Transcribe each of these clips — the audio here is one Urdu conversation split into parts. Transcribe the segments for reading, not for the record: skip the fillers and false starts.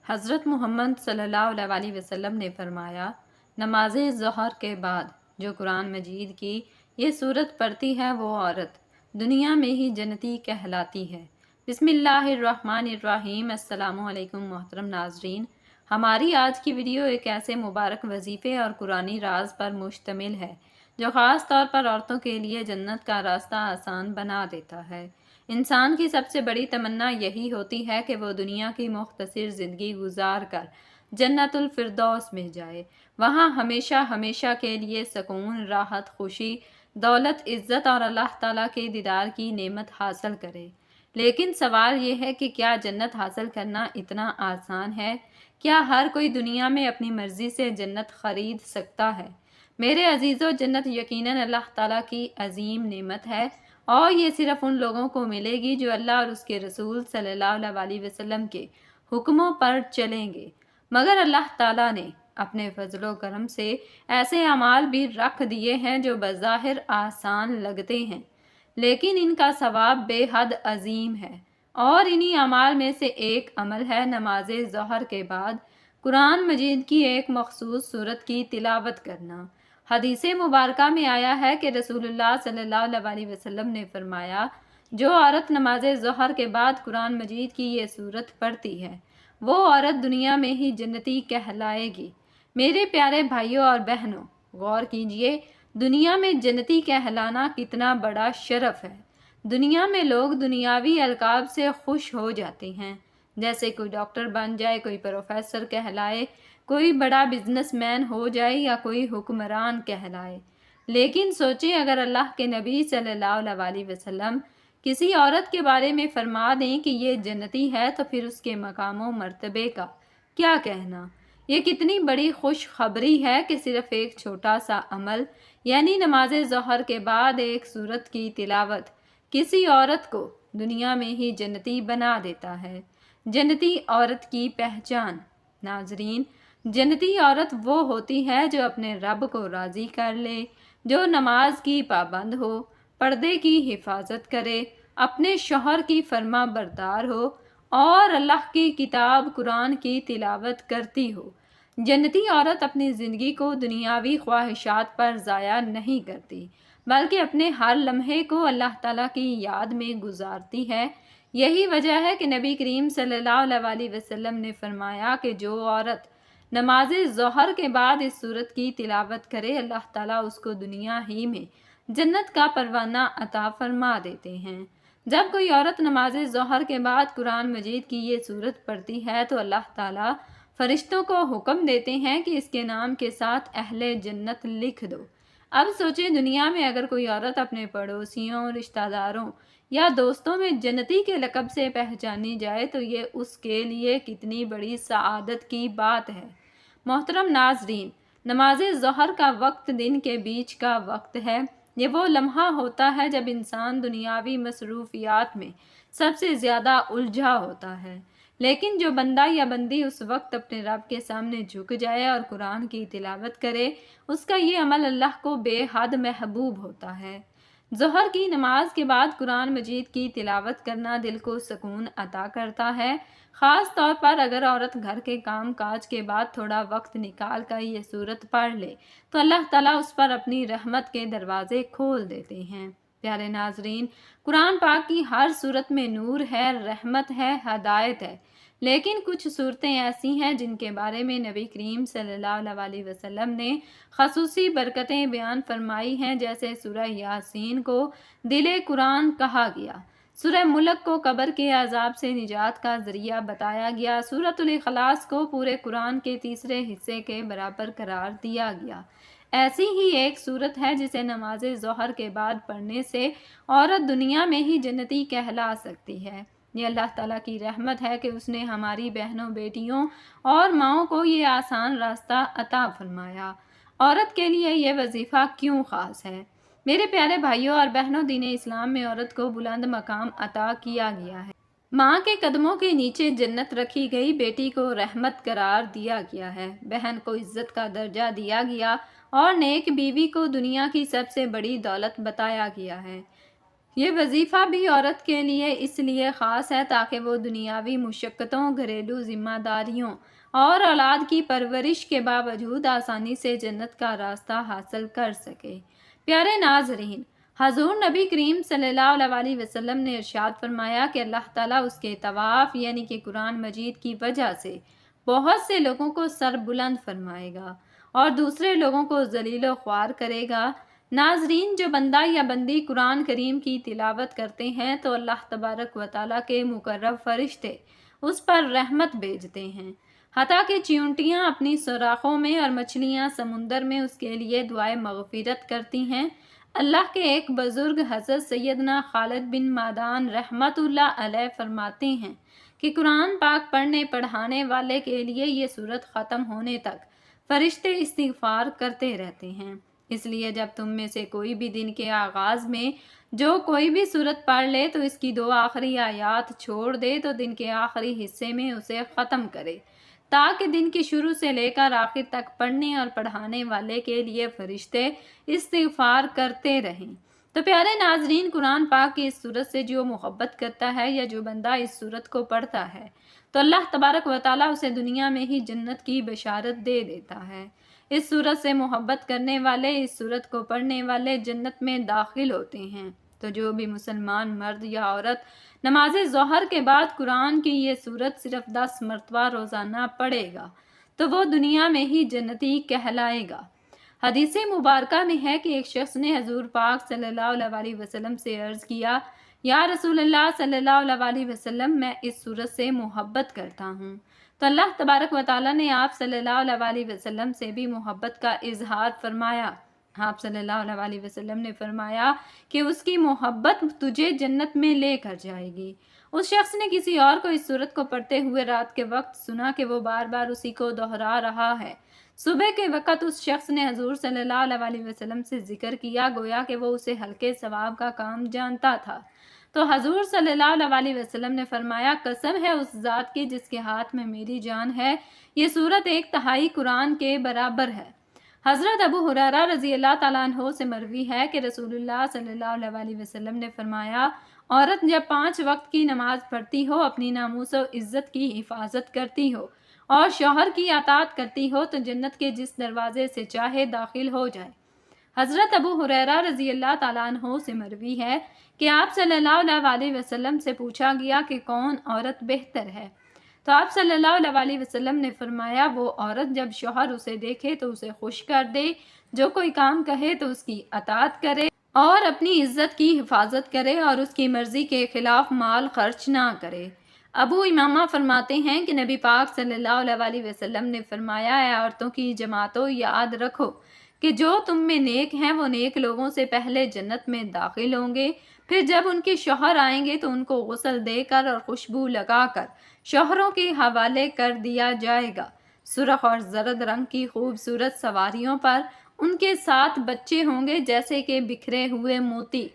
حضرت محمد صلی اللہ علیہ وسلم نے فرمایا، نماز ظہر کے بعد جو قرآن مجید کی یہ صورت پڑھتی ہے وہ عورت دنیا میں ہی جنتی کہلاتی ہے۔ بسم اللہ الرحمن الرحیم۔ السلام علیکم محترم ناظرین، ہماری آج کی ویڈیو ایک ایسے مبارک وظیفے اور قرآنی راز پر مشتمل ہے جو خاص طور پر عورتوں کے لیے جنت کا راستہ آسان بنا دیتا ہے۔ انسان کی سب سے بڑی تمنا یہی ہوتی ہے کہ وہ دنیا کی مختصر زندگی گزار کر جنت الفردوس میں جائے، وہاں ہمیشہ ہمیشہ کے لیے سکون، راحت، خوشی، دولت، عزت اور اللہ تعالیٰ کے دیدار کی نعمت حاصل کرے۔ لیکن سوال یہ ہے کہ کیا جنت حاصل کرنا اتنا آسان ہے؟ کیا ہر کوئی دنیا میں اپنی مرضی سے جنت خرید سکتا ہے؟ میرے عزیزو، جنت یقیناً اللہ تعالیٰ کی عظیم نعمت ہے اور یہ صرف ان لوگوں کو ملے گی جو اللہ اور اس کے رسول صلی اللہ علیہ وسلم کے حکموں پر چلیں گے۔ مگر اللہ تعالیٰ نے اپنے فضل و کرم سے ایسے اعمال بھی رکھ دیے ہیں جو بظاہر آسان لگتے ہیں، لیکن ان کا ثواب بے حد عظیم ہے، اور انہی اعمال میں سے ایک عمل ہے نماز ظہر کے بعد قرآن مجید کی ایک مخصوص سورت کی تلاوت کرنا۔ حدیث مبارکہ میں آیا ہے کہ رسول اللہ صلی اللہ علیہ وسلم نے فرمایا، جو عورت نماز ظہر کے بعد قرآن مجید کی یہ سورت پڑھتی ہے وہ عورت دنیا میں ہی جنتی کہلائے گی۔ میرے پیارے بھائیوں اور بہنوں، غور کیجئے، دنیا میں جنتی کہلانا کتنا بڑا شرف ہے۔ دنیا میں لوگ دنیاوی القاب سے خوش ہو جاتے ہیں، جیسے کوئی ڈاکٹر بن جائے، کوئی پروفیسر کہلائے، کوئی بڑا بزنس مین ہو جائے یا کوئی حکمران کہلائے۔ لیکن سوچیں، اگر اللہ کے نبی صلی اللہ علیہ وسلم کسی عورت کے بارے میں فرما دیں کہ یہ جنتی ہے تو پھر اس کے مقام و مرتبے کا کیا کہنا؟ یہ کتنی بڑی خوش خبری ہے کہ صرف ایک چھوٹا سا عمل، یعنی نماز ظہر کے بعد ایک سورت کی تلاوت کسی عورت کو دنیا میں ہی جنتی بنا دیتا ہے۔ جنتی عورت کی پہچان۔ ناظرین، جنتی عورت وہ ہوتی ہے جو اپنے رب کو راضی کر لے، جو نماز کی پابند ہو، پردے کی حفاظت کرے، اپنے شوہر کی فرما بردار ہو اور اللہ کی کتاب قرآن کی تلاوت کرتی ہو۔ جنتی عورت اپنی زندگی کو دنیاوی خواہشات پر ضائع نہیں کرتی، بلکہ اپنے ہر لمحے کو اللہ تعالیٰ کی یاد میں گزارتی ہے۔ یہی وجہ ہے کہ نبی کریم صلی اللہ علیہ وسلم نے فرمایا کہ جو عورت نماز ظہر کے بعد اس سورت کی تلاوت کرے، اللہ تعالیٰ اس کو دنیا ہی میں جنت کا پروانہ عطا فرما دیتے ہیں۔ جب کوئی عورت نماز ظہر کے بعد قرآن مجید کی یہ سورت پڑھتی ہے تو اللہ تعالیٰ فرشتوں کو حکم دیتے ہیں کہ اس کے نام کے ساتھ اہل جنت لکھ دو۔ اب سوچیں، دنیا میں اگر کوئی عورت اپنے پڑوسیوں، رشتہ داروں یا دوستوں میں جنتی کے لقب سے پہچانی جائے تو یہ اس کے لیے کتنی بڑی سعادت کی بات ہے۔ محترم ناظرین، نماز ظہر کا وقت دن کے بیچ کا وقت ہے۔ یہ وہ لمحہ ہوتا ہے جب انسان دنیاوی مصروفیات میں سب سے زیادہ الجھا ہوتا ہے، لیکن جو بندہ یا بندی اس وقت اپنے رب کے سامنے جھک جائے اور قرآن کی تلاوت کرے، اس کا یہ عمل اللہ کو بے حد محبوب ہوتا ہے۔ ظہر کی نماز کے بعد قرآن مجید کی تلاوت کرنا دل کو سکون عطا کرتا ہے، خاص طور پر اگر عورت گھر کے کام کاج کے بعد تھوڑا وقت نکال کر یہ سورت پڑھ لے تو اللہ تعالیٰ اس پر اپنی رحمت کے دروازے کھول دیتے ہیں۔ پیارے ناظرین، قرآن پاک کی ہر سورت میں نور ہے، رحمت ہے، ہدایت ہے، لیکن کچھ صورتیں ایسی ہیں جن کے بارے میں نبی کریم صلی اللہ علیہ وسلم نے خصوصی برکتیں بیان فرمائی ہیں، جیسے سورہ یاسین کو دل قرآن کہا گیا، سورہ ملک کو قبر کے عذاب سے نجات کا ذریعہ بتایا گیا، سورۃ الاخلاص کو پورے قرآن کے تیسرے حصے کے برابر قرار دیا گیا۔ ایسی ہی ایک صورت ہے جسے نماز ظہر کے بعد پڑھنے سے عورت دنیا میں ہی جنتی کہلا سکتی ہے۔ یہ اللہ تعالیٰ کی رحمت ہے کہ اس نے ہماری بہنوں، بیٹیوں اور ماؤں کو یہ آسان راستہ عطا فرمایا۔ عورت کے لیے یہ وظیفہ کیوں خاص ہے؟ میرے پیارے بھائیوں اور بہنوں، دین اسلام میں عورت کو بلند مقام عطا کیا گیا ہے۔ ماں کے قدموں کے نیچے جنت رکھی گئی، بیٹی کو رحمت قرار دیا گیا ہے، بہن کو عزت کا درجہ دیا گیا اور نیک بیوی کو دنیا کی سب سے بڑی دولت بتایا گیا ہے۔ یہ وظیفہ بھی عورت کے لیے اس لیے خاص ہے تاکہ وہ دنیاوی مشقتوں، گھریلو ذمہ داریوں اور اولاد کی پرورش کے باوجود آسانی سے جنت کا راستہ حاصل کر سکے۔ پیارے ناظرین، حضور نبی کریم صلی اللہ علیہ وسلم نے ارشاد فرمایا کہ اللہ تعالیٰ اس کے طواف یعنی کہ قرآن مجید کی وجہ سے بہت سے لوگوں کو سر بلند فرمائے گا اور دوسرے لوگوں کو ذلیل و خوار کرے گا۔ ناظرین، جو بندہ یا بندی قرآن کریم کی تلاوت کرتے ہیں تو اللہ تبارک و تعالیٰ کے مقرب فرشتے اس پر رحمت بھیجتے ہیں، حتیٰ کہ چیونٹیاں اپنی سوراخوں میں اور مچھلیاں سمندر میں اس کے لیے دعائے مغفرت کرتی ہیں۔ اللہ کے ایک بزرگ حضرت سیدنا خالد بن معدان رحمت اللہ علیہ فرماتے ہیں کہ قرآن پاک پڑھنے پڑھانے والے کے لیے یہ سورت ختم ہونے تک فرشتے استغفار کرتے رہتے ہیں۔ اس لیے جب تم میں سے کوئی بھی دن کے آغاز میں جو کوئی بھی سورت پڑھ لے تو اس کی 2 آخری آیات چھوڑ دے تو دن کے آخری حصے میں اسے ختم کرے، تاکہ دن کے شروع سے لے کر آخر تک پڑھنے اور پڑھانے والے کے لیے فرشتے استغفار کرتے رہیں۔ تو پیارے ناظرین، قرآن پاک کی اس سورت سے جو محبت کرتا ہے یا جو بندہ اس سورت کو پڑھتا ہے تو اللہ تبارک و تعالیٰ اسے دنیا میں ہی جنت کی بشارت دے دیتا ہے۔ اس سورت سے محبت کرنے والے، اس سورت کو پڑھنے والے جنت میں داخل ہوتے ہیں۔ تو جو بھی مسلمان مرد یا عورت نماز ظہر کے بعد قرآن کی یہ سورت صرف 10 مرتبہ روزانہ پڑھے گا تو وہ دنیا میں ہی جنتی کہلائے گا۔ حدیث مبارکہ میں ہے کہ ایک شخص نے حضور پاک صلی اللہ علیہ وسلم سے عرض کیا، یا رسول اللہ صلی اللہ علیہ وسلم، میں اس سورت سے محبت کرتا ہوں۔ تو اللہ تبارک و تعالیٰ نے آپ صلی اللہ علیہ وسلم سے بھی محبت کا اظہار فرمایا۔ آپ صلی اللہ علیہ وسلم نے فرمایا کہ اس کی محبت تجھے جنت میں لے کر جائے گی۔ اس شخص نے کسی اور کو اس سورت کو پڑھتے ہوئے رات کے وقت سنا کہ وہ بار بار اسی کو دہرا رہا ہے۔ صبح کے وقت اس شخص نے حضور صلی اللہ علیہ وسلم سے ذکر کیا، گویا کہ وہ اسے ہلکے ثواب کا کام جانتا تھا۔ تو حضور صلی اللہ علیہ وسلم نے فرمایا، قسم ہے اس ذات کی جس کے ہاتھ میں میری جان ہے، یہ سورت 1/3 قرآن کے برابر ہے۔ حضرت ابو ہریرہ رضی اللہ تعالیٰ عنہ سے مروی ہے کہ رسول اللہ صلی اللہ علیہ وسلم نے فرمایا، عورت جب 5 وقت کی نماز پڑھتی ہو، اپنی ناموس و عزت کی حفاظت کرتی ہو اور شوہر کی اطاعت کرتی ہو تو جنت کے جس دروازے سے چاہے داخل ہو جائے۔ حضرت ابو ہریرہ رضی اللہ تعالیٰ عنہ سے مروی ہے کہ آپ صلی اللہ علیہ وسلم سے پوچھا گیا کہ کون عورت بہتر ہے؟ تو آپ صلی اللہ علیہ وسلم نے فرمایا، وہ عورت جب شوہر اسے دیکھے تو اسے خوش کر دے، جو کوئی کام کہے تو اس کی اطاعت کرے اور اپنی عزت کی حفاظت کرے اور اس کی مرضی کے خلاف مال خرچ نہ کرے۔ ابو امامہ فرماتے ہیں کہ نبی پاک صلی اللہ علیہ وسلم نے فرمایا، اے عورتوں کی جماعتوں، یاد رکھو کہ جو تم میں نیک ہیں وہ نیک لوگوں سے پہلے جنت میں داخل ہوں گے، پھر جب ان کے شوہر آئیں گے تو ان کو غسل دے کر اور خوشبو لگا کر شوہروں کے حوالے کر دیا جائے گا۔ سرخ اور زرد رنگ کی خوبصورت سواریوں پر ان کے 7 بچے ہوں گے جیسے کہ بکھرے ہوئے موتی۔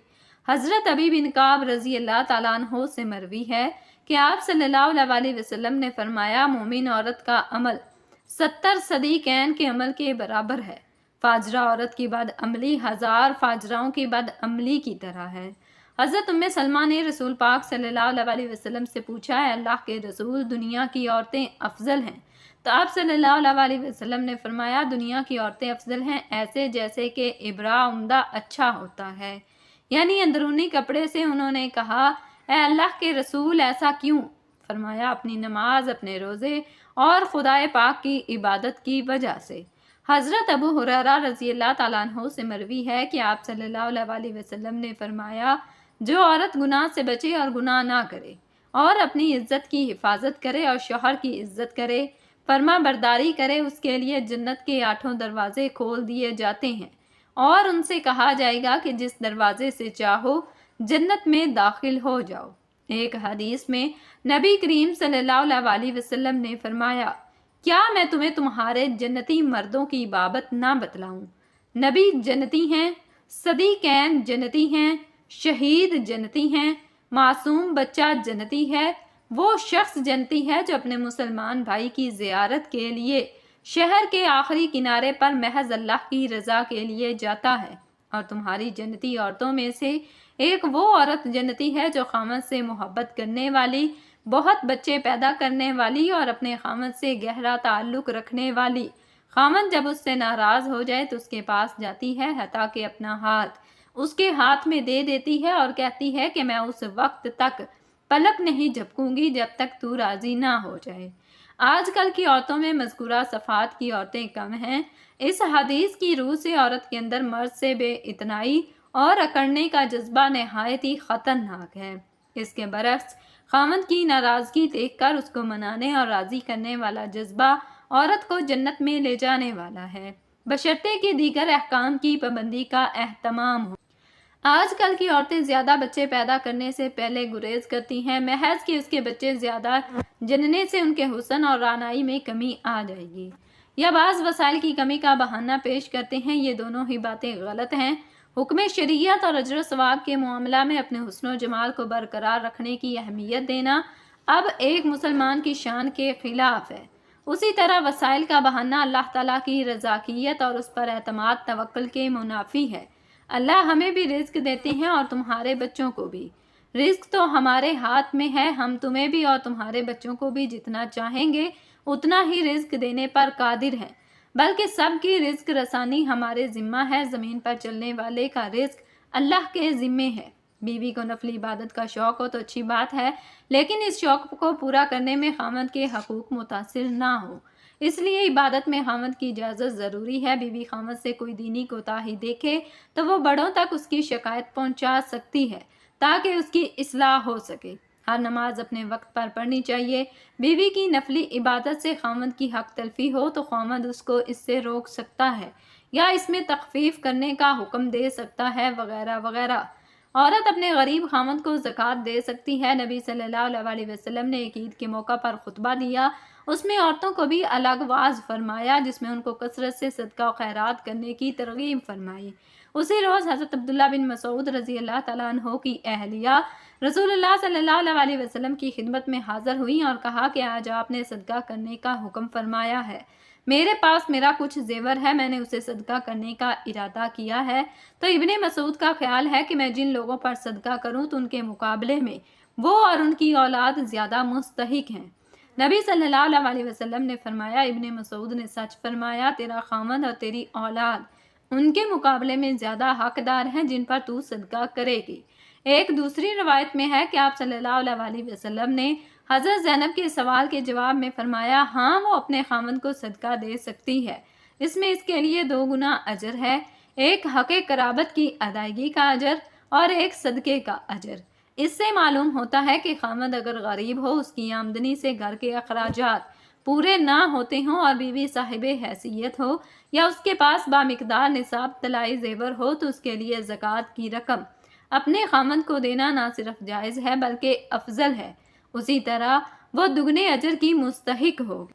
حضرت ابی بن کعب رضی اللہ تعالیٰ عنہ سے مروی ہے کہ آپ صلی اللہ علیہ وسلم نے فرمایا، مومن عورت کا عمل 70 صدیقین کے عمل کے برابر ہے۔ فاجرہ عورت کی بد عملی 1000 فاجراؤں کی بد عملی کی طرح ہے۔ حضرت ام سلمہ نے رسول پاک صلی اللہ علیہ وسلم سے پوچھا، ہے اللہ کے رسول، دنیا کی عورتیں افضل ہیں؟ تو آپ صلی اللہ علیہ وسلم نے فرمایا، دنیا کی عورتیں افضل ہیں ایسے جیسے کہ ابرا عمدہ اچھا ہوتا ہے، یعنی اندرونی کپڑے سے۔ انہوں نے کہا، اے اللہ کے رسول، ایسا کیوں؟ فرمایا، اپنی نماز، اپنے روزے اور خدائے پاک کی عبادت کی وجہ سے۔ حضرت ابو ہریرہ رضی اللہ تعالیٰ عنہ سے مروی ہے کہ آپ صلی اللہ علیہ وسلم نے فرمایا، جو عورت گناہ سے بچے اور گناہ نہ کرے اور اپنی عزت کی حفاظت کرے اور شوہر کی عزت کرے، فرما برداری کرے، اس کے لیے جنت کے 8 دروازے کھول دیے جاتے ہیں اور ان سے کہا جائے گا کہ جس دروازے سے چاہو جنت میں داخل ہو جاؤ۔ ایک حدیث میں نبی کریم صلی اللہ علیہ وسلم نے فرمایا، کیا میں تمہیں تمہارے جنتی مردوں کی بابت نہ بتلاؤں؟ نبی جنتی ہیں، صدیقین جنتی ہیں، شہید جنتی ہیں، معصوم بچہ جنتی ہے، وہ شخص جنتی ہے جو اپنے مسلمان بھائی کی زیارت کے لیے شہر کے آخری کنارے پر محض اللہ کی رضا کے لیے جاتا ہے۔ اور تمہاری جنتی عورتوں میں سے ایک وہ عورت جنتی ہے جو خامد سے محبت کرنے والی، بہت بچے پیدا کرنے والی اور اپنے خامد سے گہرا تعلق رکھنے والی۔ خامد جب اس سے ناراض ہو جائے تو اس کے پاس جاتی ہے، حتیٰ کہ اپنا ہاتھ اس کے ہاتھ میں دے دیتی ہے اور کہتی ہے کہ میں اس وقت تک پلک نہیں جھپکوں گی جب تک تو راضی نہ ہو جائے۔ آج کل کی عورتوں میں مذکورہ صفات کی عورتیں کم ہیں۔ اس حدیث کی روح سے عورت کے اندر مرد سے بے اعتنائی اور اکڑنے کا جذبہ نہایت ہی خطرناک ہے۔ اس کے برعکس خامد کی ناراضگی دیکھ کر اس کو منانے اور راضی کرنے والا جذبہ عورت کو جنت میں لے جانے والا ہے، بشرطے کہ دیگر احکام کی پابندی کا اہتمام ہو۔ آج کل کی عورتیں زیادہ بچے پیدا کرنے سے پہلے گریز کرتی ہیں، محض کہ اس کے بچے زیادہ جننے سے ان کے حسن اور رعنائی میں کمی آ جائے گی، یا بعض وسائل کی کمی کا بہانہ پیش کرتے ہیں۔ یہ دونوں ہی باتیں غلط ہیں۔ حکم شریعت اور اجر و ثواب کے معاملہ میں اپنے حسن و جمال کو برقرار رکھنے کی اہمیت دینا اب ایک مسلمان کی شان کے خلاف ہے۔ اسی طرح وسائل کا بہانہ اللہ تعالیٰ کی رضاکیت اور اس پر اعتماد توکل کے منافی ہے۔ اللہ ہمیں بھی رزق دیتے ہیں اور تمہارے بچوں کو بھی۔ رزق تو ہمارے ہاتھ میں ہے، ہم تمہیں بھی اور تمہارے بچوں کو بھی جتنا چاہیں گے اتنا ہی رزق دینے پر قادر ہیں، بلکہ سب کی رزق رسانی ہمارے ذمہ ہے۔ زمین پر چلنے والے کا رزق اللہ کے ذمے ہے۔ بیوی کو نفلی عبادت کا شوق ہو تو اچھی بات ہے، لیکن اس شوق کو پورا کرنے میں خامد کے حقوق متاثر نہ ہو، اس لیے عبادت میں خامد کی اجازت ضروری ہے۔ بیوی خامد سے کوئی دینی کوتاہی دیکھے تو وہ بڑوں تک اس کی شکایت پہنچا سکتی ہے تاکہ اس کی اصلاح ہو سکے۔ ہر نماز اپنے وقت پر پڑھنی چاہیے۔ بیوی کی نفلی عبادت سے خامد کی حق تلفی ہو تو خامد اس کو اس سے روک سکتا ہے یا اس میں تخفیف کرنے کا حکم دے سکتا ہے، وغیرہ وغیرہ۔ عورت اپنے غریب خامد کو زکوٰۃ دے سکتی ہے۔ نبی صلی اللہ علیہ وسلم نے ایک عید کے موقع پر خطبہ دیا، اس میں عورتوں کو بھی الگ واعظ فرمایا، جس میں ان کو کثرت سے صدقہ و خیرات کرنے کی ترغیب فرمائی۔ اسی روز حضرت عبداللہ بن مسعود رضی اللہ تعالیٰ عنہ کی اہلیہ رسول اللہ صلی اللہ علیہ وسلم کی خدمت میں حاضر ہوئیں اور کہا کہ آج آپ نے صدقہ کرنے کا حکم فرمایا ہے، میرے پاس میرا کچھ زیور ہے، میں نے اسے صدقہ کرنے کا ارادہ کیا ہے۔ تو ابن مسعود کا خیال ہے کہ میں جن لوگوں پر صدقہ کروں تو ان کے مقابلے میں وہ اور ان کی اولاد زیادہ مستحق ہیں۔ نبی صلی اللہ علیہ وسلم نے فرمایا، ابن مسعود نے سچ فرمایا، تیرا خامد اور تیری اولاد ان کے مقابلے میں زیادہ حقدار ہیں جن پر تو صدقہ کرے گی۔ ایک دوسری روایت میں ہے کہ آپ صلی اللہ علیہ وسلم نے حضرت زینب کے سوال کے جواب میں فرمایا، ہاں وہ اپنے خامد کو صدقہ دے سکتی ہے، اس میں اس کے لیے 2 گنا اجر ہے، ایک حق قرابت کی ادائیگی کا اجر اور ایک صدقے کا اجر۔ اس سے معلوم ہوتا ہے کہ خامد اگر غریب ہو، اس کی آمدنی سے گھر کے اخراجات پورے نہ ہوتے ہوں اور بیوی صاحب حیثیت ہو یا اس کے پاس بامقدار نصاب طلائی زیور ہو تو اس کے لیے زکوٰۃ کی رقم اپنے خامد کو دینا نہ صرف جائز ہے بلکہ افضل ہے، اسی طرح وہ دگنے اجر کی مستحق ہوگی۔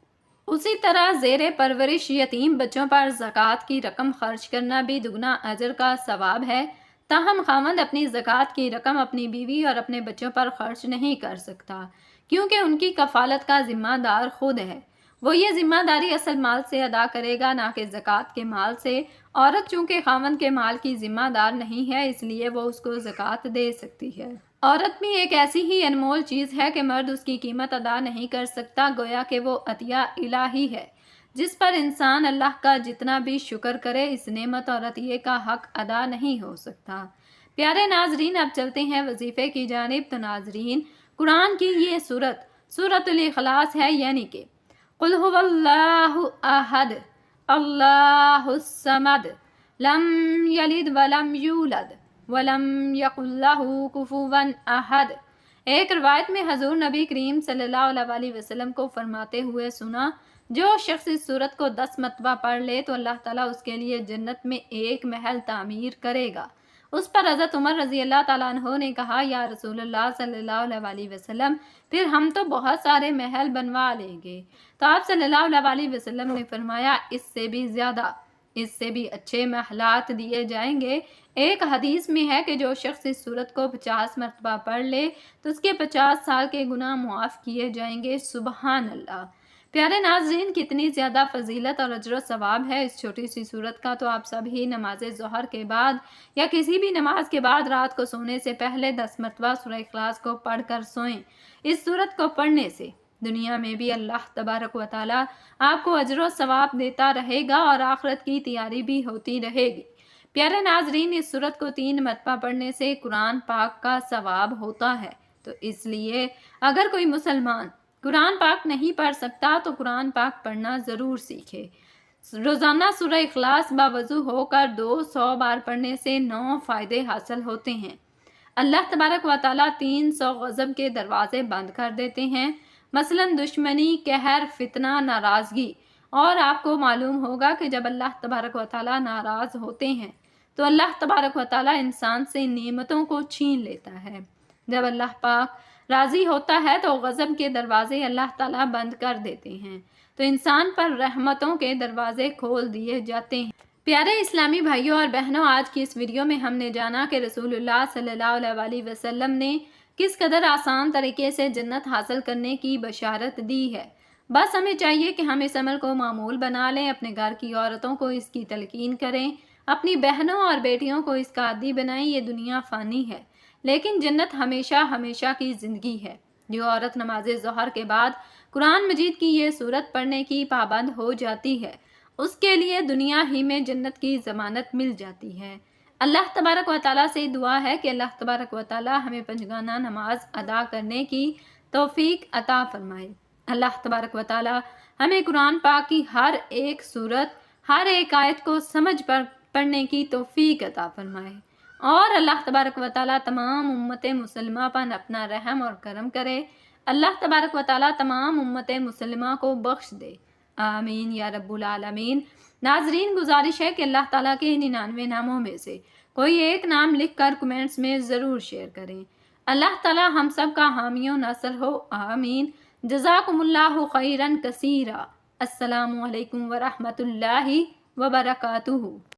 اسی طرح زیر پرورش یتیم بچوں پر زکوٰۃ کی رقم خرچ کرنا بھی دگنا اجر کا ثواب ہے۔ تاہم خامد اپنی زکوٰۃ کی رقم اپنی بیوی اور اپنے بچوں پر خرچ نہیں کر سکتا، کیونکہ ان کی کفالت کا ذمہ دار خود ہے۔ وہ یہ ذمہ داری اصل مال سے ادا کرے گا، نہ کہ زکوٰۃ کے مال سے۔ عورت چونکہ خامد کے مال کی ذمہ دار نہیں ہے، اس لیے وہ اس کو زکوٰۃ دے سکتی ہے۔ عورت بھی ایک ایسی ہی انمول چیز ہے کہ مرد اس کی قیمت ادا نہیں کر سکتا، گویا کہ وہ عطیہ الہی ہے جس پر انسان اللہ کا جتنا بھی شکر کرے اس نعمت اور عطیے کا حق ادا نہیں ہو سکتا۔ پیارے ناظرین، اب چلتے ہیں وظیفے کی جانب۔ تو ناظرین، قرآن کی یہ سورۃ الاخلاص ہے، یعنی کہ قل هو اللہ احد اللہ الصمد لم یلد ولم یولد ولم یکن لہ کفوا احد۔ ایک روایت میں حضور نبی کریم صلی اللہ علیہ وسلم کو فرماتے ہوئے سنا، جو شخص اس سورت کو 10 مرتبہ پڑھ لے تو اللہ تعالیٰ اس کے لیے جنت میں ایک محل تعمیر کرے گا۔ اس پر حضرت عمر رضی اللہ تعالیٰ عنہ نے کہا، یا رسول اللہ صلی اللہ علیہ وسلم، پھر ہم تو بہت سارے محل بنوا لیں گے۔ تو آپ صلی اللہ علیہ وسلم نے فرمایا، اس سے بھی زیادہ، اس سے بھی اچھے محلات دیے جائیں گے۔ ایک حدیث میں ہے کہ جو شخص اس سورت کو 50 مرتبہ پڑھ لے تو اس کے 50 سال کے گناہ معاف کیے جائیں گے۔ سبحان اللہ۔ پیارے ناظرین، کتنی زیادہ فضیلت اور اجر و ثواب ہے اس چھوٹی سی سورت کا، تو آپ سبھی نماز ظہر کے بعد یا کسی بھی نماز کے بعد رات کو سونے سے پہلے 10 مرتبہ سورہ اخلاص کو پڑھ کر سوئیں۔ اس سورت کو پڑھنے سے دنیا میں بھی اللہ تبارک و تعالیٰ آپ کو اجر و ثواب دیتا رہے گا اور آخرت کی تیاری بھی ہوتی رہے گی۔ پیارے ناظرین، اس سورت کو 3 مرتبہ پڑھنے سے قرآن پاک کا ثواب ہوتا ہے، تو اس لیے اگر کوئی مسلمان قرآن پاک نہیں پڑھ سکتا تو قرآن پاک پڑھنا ضرور سیکھے۔ روزانہ سورہ اخلاص باوضو ہو کر 200 بار پڑھنے سے 9 فائدے حاصل ہوتے ہیں۔ اللہ تبارک و تعالیٰ 300 غضب کے دروازے بند کر دیتے ہیں، مثلا دشمنی، قہر، فتنہ، ناراضگی۔ اور آپ کو معلوم ہوگا کہ جب اللہ تبارک و تعالیٰ ناراض ہوتے ہیں تو اللہ تبارک و تعالیٰ انسان سے نعمتوں کو چھین لیتا ہے۔ جب اللہ پاک راضی ہوتا ہے تو غضب کے دروازے اللہ تعالیٰ بند کر دیتے ہیں، تو انسان پر رحمتوں کے دروازے کھول دیے جاتے ہیں۔ پیارے اسلامی بھائیوں اور بہنوں، آج کی اس ویڈیو میں ہم نے جانا کہ رسول اللہ صلی اللہ علیہ وسلم نے کس قدر آسان طریقے سے جنت حاصل کرنے کی بشارت دی ہے۔ بس ہمیں چاہیے کہ ہم اس عمل کو معمول بنا لیں، اپنے گھر کی عورتوں کو اس کی تلقین کریں، اپنی بہنوں اور بیٹیوں کو اس کا عادی بنائیں۔ یہ دنیا فانی ہے لیکن جنت ہمیشہ ہمیشہ کی زندگی ہے۔ جو عورت نماز ظہر کے بعد قرآن مجید کی یہ سورت پڑھنے کی پابند ہو جاتی ہے، اس کے لیے دنیا ہی میں جنت کی ضمانت مل جاتی ہے۔ اللہ تبارک و تعالیٰ سے دعا ہے کہ اللہ تبارک و تعالیٰ ہمیں پنجگانہ نماز ادا کرنے کی توفیق عطا فرمائے۔ اللہ تبارک و تعالیٰ ہمیں قرآن پاک کی ہر ایک سورت، ہر ایک آیت کو سمجھ پر پڑھنے کی توفیق عطا فرمائے، اور اللہ تبارک و تعالیٰ تمام امت مسلمہ پر اپنا رحم اور کرم کرے۔ اللہ تبارک و تعالیٰ تمام امت مسلمہ کو بخش دے، آمین یا رب العالمین۔ ناظرین، گزارش ہے کہ اللہ تعالیٰ کے 99 ناموں میں سے کوئی ایک نام لکھ کر کمنٹس میں ضرور شیئر کریں۔ اللہ تعالیٰ ہم سب کا حامی و ناصر ہو، آمین۔ جزاکم اللہ خیرا کثیرا۔ السلام علیکم ورحمۃ اللہ وبرکاتہ۔